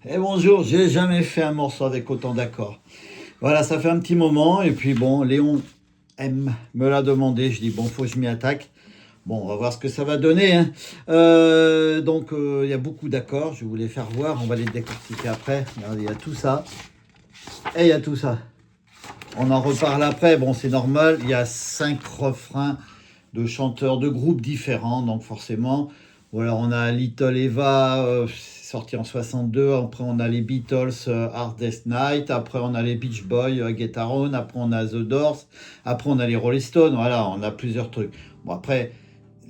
Et bonjour, j'ai jamais fait un morceau avec autant d'accords. Voilà, ça fait un petit moment, et puis bon, Léon me l'a demandé, je dis bon, faut que je m'y attaque. Bon, on va voir ce que ça va donner, hein. Il y a beaucoup d'accords, je vais vous les faire voir, on va les décortiquer après. Regardez, il y a tout ça, et il y a tout ça. On en reparle après, bon, c'est normal, il y a 5 refrains de chanteurs de groupes différents, donc forcément, voilà, on a Little Eva, sorti en 62, après on a les Beatles, Hardest Night, après on a les Beach Boys, Get Around, après on a The Doors, après on a les Rolling Stones, voilà, on a plusieurs trucs. Bon, après,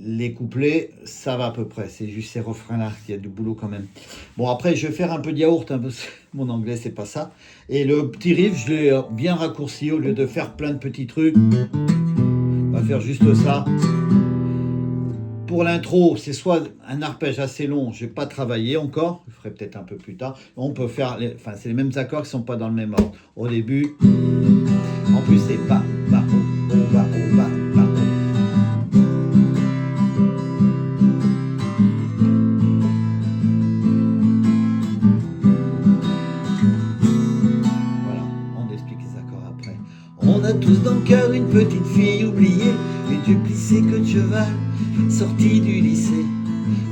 les couplets, ça va à peu près, c'est juste ces refrains-là, il y a du boulot quand même. Bon, après, je vais faire un peu de yaourt, hein, parce que mon anglais, c'est pas ça. Et le petit riff, je l'ai bien raccourci, au lieu de faire plein de petits trucs, on va faire juste ça. Pour l'intro, c'est soit un arpège assez long, je n'ai pas travaillé encore, je ferai peut-être un peu plus tard. On peut faire, c'est les mêmes accords qui ne sont pas dans le même ordre. Au début, en plus c'est ba, ba, oh, oh, ba, oh, ba, ba, oh. Voilà, on explique les accords après. On a tous dans le cœur une petite fille oubliée, une duplissée queue de cheval, sortie du lycée.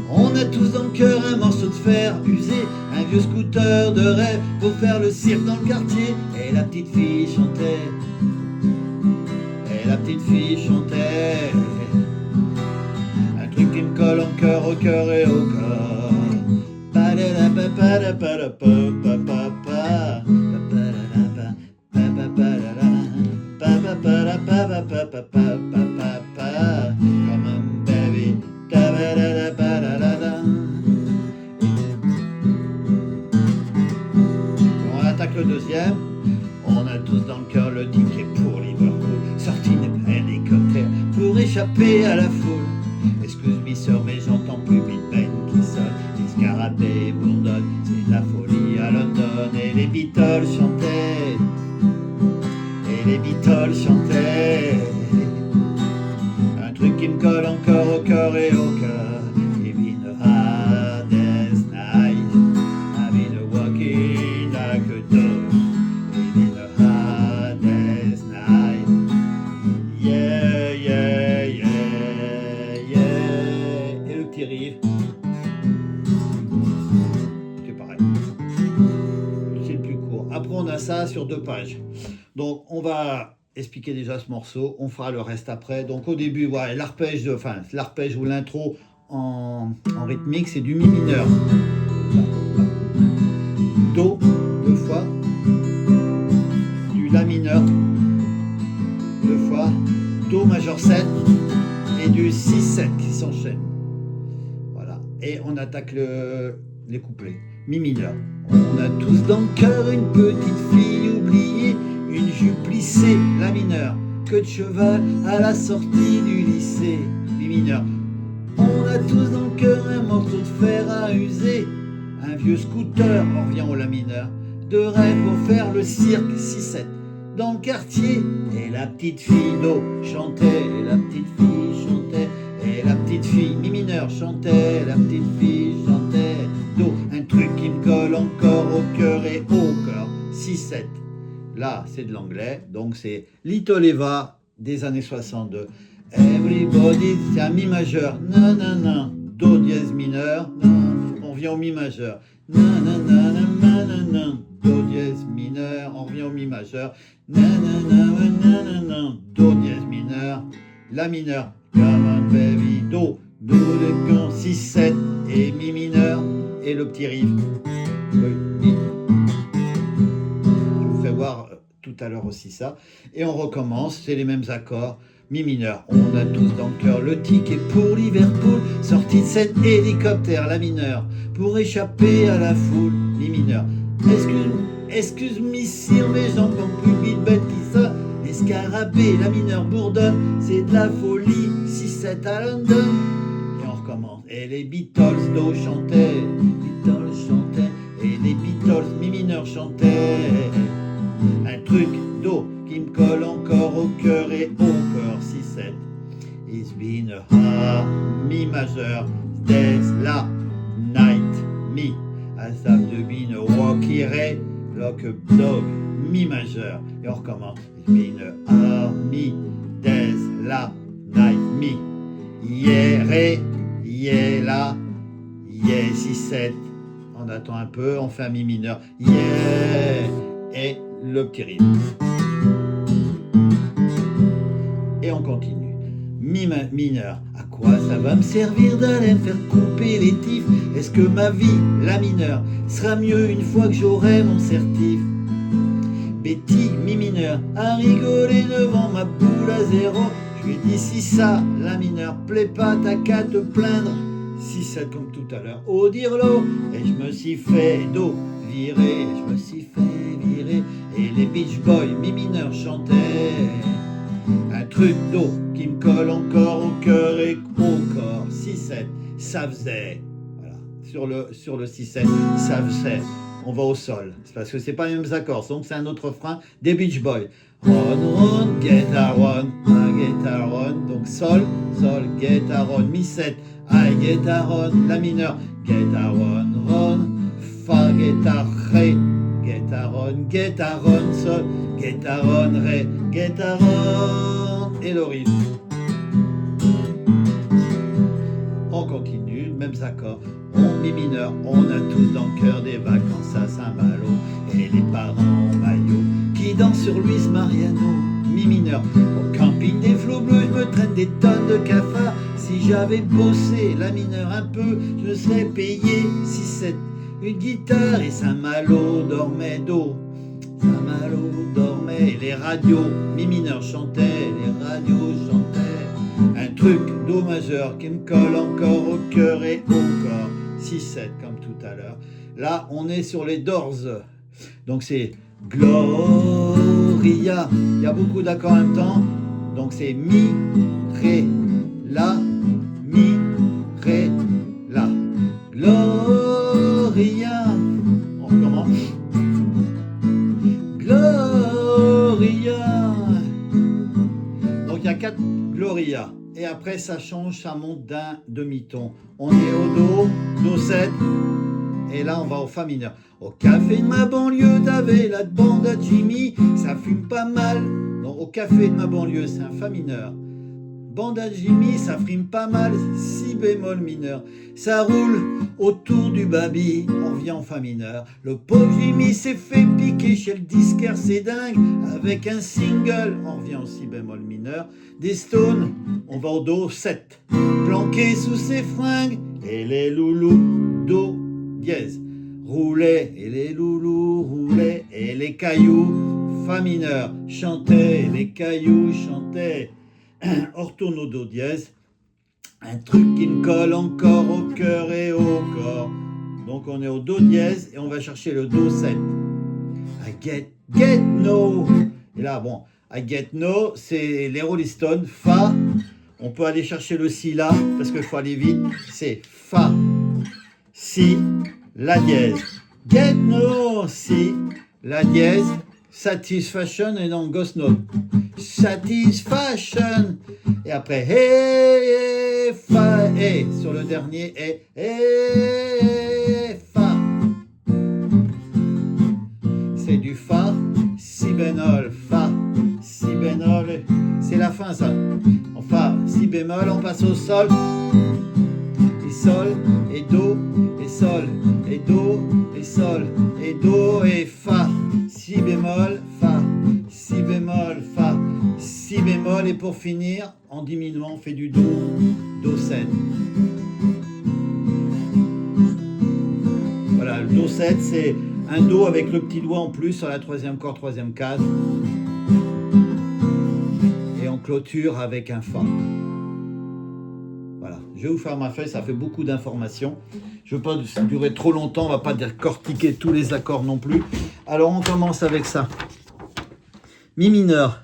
On a tous dans le cœur un morceau de fer usé, un vieux scooter de rêve pour faire le cirque dans le quartier. Et la petite fille chantait, et la petite fille chantait, un truc qui me colle en cœur, au cœur et au corps. Come on baby, on attaque le deuxième. On a tous dans le cœur le ticket pour Liverpool, sorti d'un hélicoptère pour échapper à la foule. Excuse-moi sœur, mais j'entends plus Big Ben qui sonne, les scarabées bourdonnent, c'est la folie à London. Et les Beatles chantaient, et les Beatles chantaient, un truc qui me colle encore au cœur et au cœur. It's been a hardest night, I've been walking like a dog. It's been a hardest night, yeah, yeah, yeah, yeah. Et le petit riff, c'est pareil, c'est le plus court. Après on a ça sur 2 pages. Donc on va expliquer déjà ce morceau, on fera le reste après. Donc au début, voilà, l'arpège ou l'intro en rythmique, c'est du mi mineur. Do, 2 fois, du la mineur, 2 fois, Do majeur 7 et du 6-7 qui s'enchaînent. Voilà, et on attaque les couplets. Mi mineur. On a tous dans le cœur une petite fille oubliée, une jupe plissée, la mineure, queue de cheval à la sortie du lycée. Mi mineur. On a tous dans le cœur un morceau de fer à user, un vieux scooter, on revient au la mineur, de rêve pour faire le cirque 6-7 dans le quartier. Et la petite fille Do chantait, et la petite fille chantait, et la petite fille mi mineur chantait, la petite fille chantait Do, un truc qui me colle encore au cœur et au corps. 6-7. Là, c'est de l'anglais, donc c'est Little Eva des années 62. Everybody, c'est un mi majeur, non, non, non, do dièse mineur, non, on revient au mi majeur, non, non, non, non, non, non, do dièse mineur, on revient au mi majeur, non, non, non, non, non, non, do dièse mineur, la mineur, come on baby, do, le con, 6-7 et mi mineur, et le petit riff. Je vous ferai voir tout à l'heure aussi ça, et on recommence, c'est les mêmes accords. Mi mineur, on a tous dans le cœur le ticket pour Liverpool, sorti de cet hélicoptère, la mineure, pour échapper à la foule. Mi mineur, excuse-moi sire, mais j'en peux plus vite bête qui ça. Les scarabées, la mineure bourdonne, c'est de la folie. 6-7 à London, et on recommence. Et les Beatles Do chantaient, et les Beatles mi mineur chantaient, un truc Do qui me colle encore au cœur et au corps. 6-7. It's been a hard mi majeur, days la night, mi as have been a qui, ré, lo que do, mi majeur. Et on recommence. Mi, a, mi, des, la, nai, mi. Yé, ré, yé, la, yé, si, 7. On attend un peu, on fait un mi mineur. Yé, et le petit rythme. Et on continue. Mi mineur. À quoi ça va me servir d'aller me faire couper les tifs? Est-ce que ma vie, la mineure, sera mieux une fois que j'aurai mon certif? Betty, mi mineur, a rigolé devant ma boule à 0. Je lui ai dit si ça, la mineure, plaît pas, t'as qu'à te plaindre. 6-7 comme tout à l'heure, oh dire l'eau. Et je me suis fait do virer, je me suis fait virer. Et les Beach Boys, mi mineur, chantaient un truc d'eau qui me colle encore au cœur et au corps. 6-7, ça faisait. Voilà, sur le 6-7, ça faisait. On va au sol. C'est parce que c'est pas les mêmes accords. Donc c'est un autre frein des Beach Boys. Run, run, get a run, get a run. Donc sol, sol, get a run. Mi 7, I get a run. La mineure, get a run, run. Fa, get a ré, get a run, sol, get a run, ré, get a run. Et le rythme. On continue, mêmes accords. On mi mineur, on a tous dans le cœur des vacances à Saint-Malo. Et les parents en maillot qui dansent sur Luis Mariano. Mi mineur, au camping des flots bleus, je me traîne des tonnes de cafards. Si j'avais bossé la mineure un peu, je serais payé 6-7. Une guitare et Saint-Malo dormait d'eau. Saint-Malo dormait, et les radios, mi mineur chantaient, les radios chantaient. Un truc do majeur qui me colle encore au cœur et au corps. 6-7 comme tout à l'heure. Là, on est sur les Doors. Donc c'est Gloria. Il y a beaucoup d'accords en même temps. Donc c'est mi, ré, la, mi, ré, la. Gloria. On recommence. Gloria. Donc il y a 4 Gloria. Et après, ça change, ça monte d'un demi-ton. On est au do 7. Et là, on va au fa mineur. Au café de ma banlieue, t'avais la bande à Jimmy. Ça fume pas mal. Non, au café de ma banlieue, c'est un fa mineur. Bande à Jimmy, ça frime pas mal. Si bémol mineur. Ça roule autour du baby. On revient en fa mineur. Le pauvre Jimmy s'est fait piquer chez le disquaire, c'est dingue. Avec un single, on revient au si bémol mineur. Des Stones, on va au do 7. Planqué sous ses fringues, et les loulous, do dièse. Roulaient, et les loulous roulaient, et les cailloux, fa mineur, chantaient, et les cailloux chantaient. On retourne au do dièse. Un truc qui me colle encore au cœur et au corps. Donc on est au do dièse, et on va chercher le do 7. I get no. Et là, bon, I get no, c'est les Rolling Stones, fa. On peut aller chercher le si là, parce qu'il faut aller vite. C'est fa, si, la dièse. Get no, si, la dièse. Satisfaction et non ghost note. Satisfaction. Et après, hey, fa, et. Sur le dernier, et, fa. C'est du fa, si bémol, fa, si bémol. C'est la fin ça. On fa, si bémol, on passe au sol. Et sol, et do, et sol, et do, et sol, et do, et fa. Si bémol, fa, si bémol, fa, si bémol. Et pour finir, en diminuant, on fait du do, do 7. Voilà, le do 7, c'est un do avec le petit doigt en plus sur la troisième corde, troisième case. Et on clôture avec un fa. Voilà, je vais vous faire ma feuille, ça fait beaucoup d'informations. Je ne veux pas durer trop longtemps, on ne va pas décortiquer tous les accords non plus. Alors on commence avec ça. Mi mineur,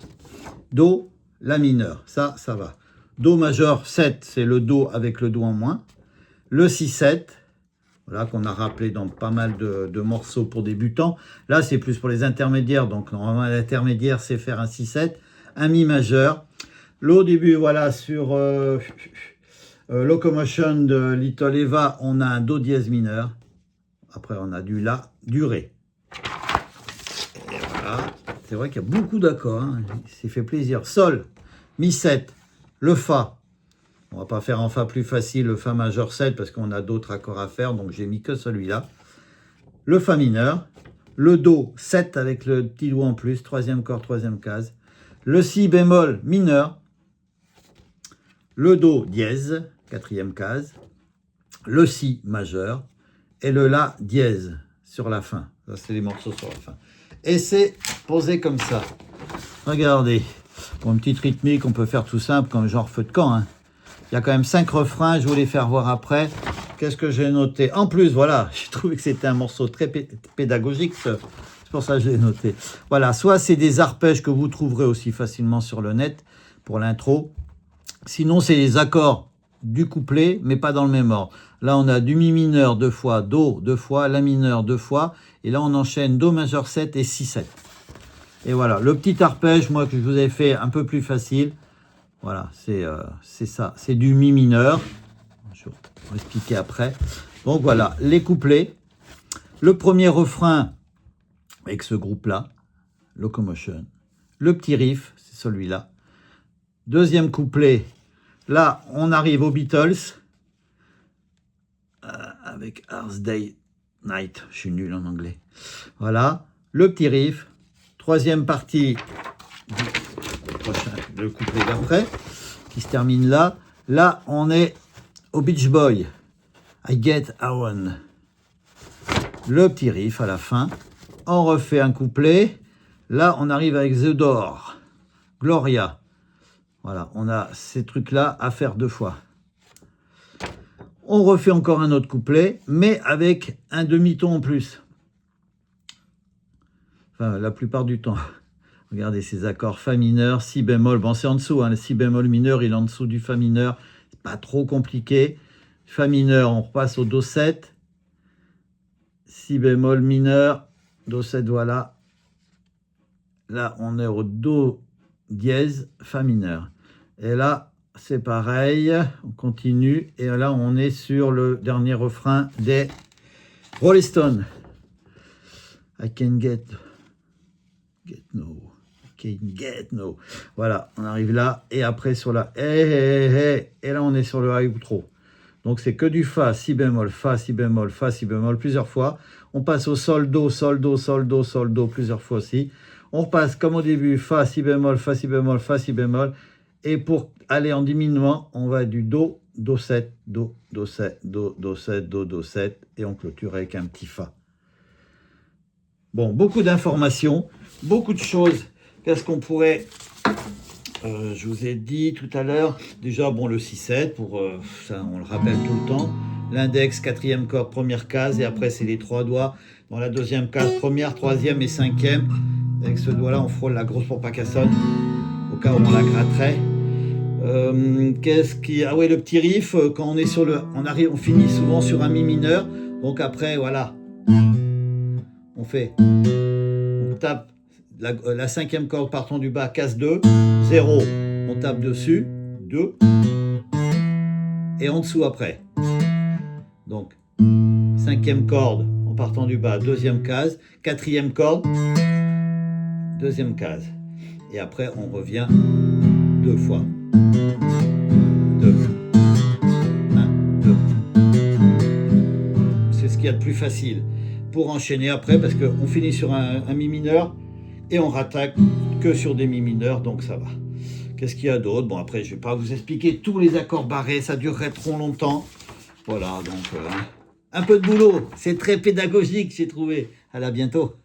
do, la mineure, ça va. Do majeur 7, c'est le do avec le do en moins. Le 6-7, voilà, qu'on a rappelé dans pas mal de morceaux pour débutants. Là, c'est plus pour les intermédiaires, donc normalement l'intermédiaire, c'est faire un 6-7, un mi majeur. Là, au début, voilà, sur Locomotion de Little Eva, on a un do dièse mineur. Après, on a du la, du ré. Et voilà, c'est vrai qu'il y a beaucoup d'accords, hein. Il s'est fait plaisir. Sol, Mi 7, le Fa. On va pas faire en Fa plus facile, le Fa majeur 7, parce qu'on a d'autres accords à faire, donc j'ai mis que celui-là. Le Fa mineur, le Do 7 avec le petit doigt en plus, troisième corde, troisième case. Le Si bémol mineur, le Do dièse, quatrième case. Le Si majeur et le La dièse sur la fin. Ça, c'est les morceaux sur la fin. Et c'est posé comme ça. Regardez, pour une petite rythmique, on peut faire tout simple, comme genre feu de camp, hein. Il y a quand même 5 refrains, je vous les faire voir après. Qu'est-ce que j'ai noté? En plus, voilà, j'ai trouvé que c'était un morceau très pédagogique, c'est pour ça que je l'ai noté. Voilà, soit c'est des arpèges que vous trouverez aussi facilement sur le net pour l'intro. Sinon, c'est les accords du couplet, mais pas dans le même ordre. Là, on a du Mi mineur 2 fois, Do 2 fois, La mineur 2 fois, et là, on enchaîne Do majeur 7 et Si 7. Et voilà, le petit arpège, moi, que je vous ai fait un peu plus facile, voilà, c'est ça, c'est du Mi mineur. Je vais vous expliquer après. Donc voilà, les couplets. Le premier refrain avec ce groupe-là, Locomotion. Le petit riff, c'est celui-là. Deuxième couplet, là, on arrive aux Beatles, avec Hard Day Night, je suis nul en anglais. Voilà, le petit riff. Troisième partie, le couplet d'après, qui se termine là. Là, on est au Beach Boy, I Get On. Le petit riff à la fin. On refait un couplet. Là, on arrive avec The Door, Gloria. Voilà, on a ces trucs-là à faire 2 fois. On refait encore un autre couplet, mais avec un demi-ton en plus. Enfin, la plupart du temps. Regardez ces accords Fa mineur, Si bémol. Bon, c'est en dessous, hein, le Si bémol mineur, il est en dessous du Fa mineur. C'est pas trop compliqué. Fa mineur, on repasse au Do 7. Si bémol mineur, Do 7, voilà. Là, on est au Do dièse, Fa mineur. Et là, c'est pareil, on continue. Et là, on est sur le dernier refrain des Rolling Stones. I can get no. I can get no. Voilà, on arrive là. Et après, sur la hey. Et là, on est sur le high outro. Donc, c'est que du Fa, Si bémol, Fa, Si bémol, Fa, Si bémol, plusieurs fois. On passe au Sol, Do, Sol, Do, Sol, Do, Sol, Do, plusieurs fois aussi. On repasse comme au début, Fa, Si bémol, Fa, Si bémol, Fa, Si bémol. Et pour aller en diminuant, on va du Do, Do 7, Do, Do 7, Do, Do 7, Do, Do 7. Et on clôture avec un petit Fa. Bon, beaucoup d'informations, beaucoup de choses. Qu'est-ce qu'on pourrait... je vous ai dit tout à l'heure, déjà, bon, le 6-7, pour ça, on le rappelle tout le temps. L'index, quatrième corde, première case, et après, c'est les 3 doigts. Dans la deuxième case, première, troisième et cinquième. Avec ce doigt-là, on frôle la grosse pour pas qu'elle sonne, au cas où on la gratterait. Qu'est-ce qui... Ah ouais, le petit riff, quand on est sur le... On finit souvent sur un Mi mineur. Donc après, voilà. On fait... On tape la cinquième corde partant du bas, case 2, 0. On tape dessus, 2. Et en dessous après. Donc, cinquième corde en partant du bas, deuxième case. Quatrième corde, deuxième case. Et après, on revient 2 fois. 2. 1, 2. C'est ce qu'il y a de plus facile pour enchaîner après, parce qu'on finit sur un Mi mineur et on rattaque que sur des Mi mineurs, donc ça va. Qu'est-ce qu'il y a d'autre? Bon, après, je ne vais pas vous expliquer tous les accords barrés, ça durerait trop longtemps. Voilà, donc un peu de boulot, c'est très pédagogique, j'ai trouvé. À bientôt.